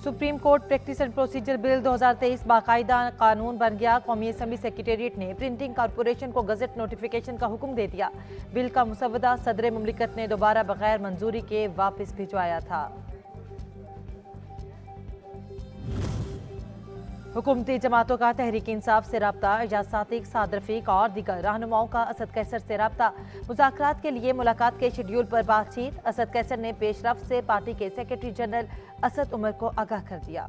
Supreme court practice and procedure bill 2023 बाकायदा कानून बन गया। कौमी असम्बली सेक्रेटेरिएट ने प्रिंटिंग कॉरपोरेशन को गजट नोटिफिकेशन का हुक्म दे दिया। बिल का मुसवदा सदर मुमलिकत ने दोबारा बगैर मंजूरी के वापस भिजवाया था। हुकूमती जमातों का तहरीक इंसाफ से रब्ता, एजाज सातिक, साद रफीक और दीगर रहनुमाओं का असद कैसर से रब्ता। मुज़ाकरात के लिए मुलाकात के शेड्यूल पर बातचीत। असद कैसर ने पेशरफ से पार्टी के सेक्रेटरी जनरल असद उमर को आगाह कर दिया।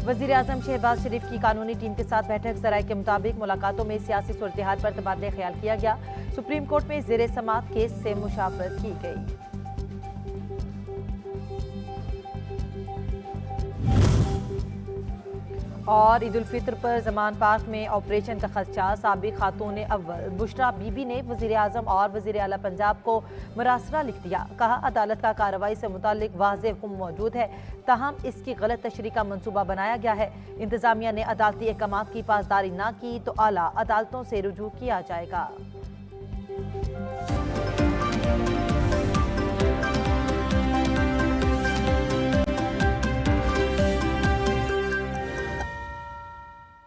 वज़ीर आज़म शहबाज शरीफ की कानूनी टीम के साथ बैठक। ज़राए के मुताबिक मुलाकातों में सियासी सूरत-ए-हाल पर तबादला ख्याल किया गया। सुप्रीम कोर्ट में ज़ेरे समाअत केस से मुशावरत की गई। और ईद उल फित्र पर जमान पार्क में ऑपरेशन का खदशा। साबिक खातून अव्वल बुशरा बीबी ने वज़ीर आज़म और वज़ीर आला पंजाब को मरासला लिख दिया। कहा, अदालत का कार्रवाई से मुताल्लिक वाज़ेह हुक्म मौजूद है, ताहम इसकी गलत तशरीह का मंसूबा बनाया गया है। इंतजामिया ने अदालती अहकामात की पासदारी न की तो आला अदालतों से रुजू किया जाएगा।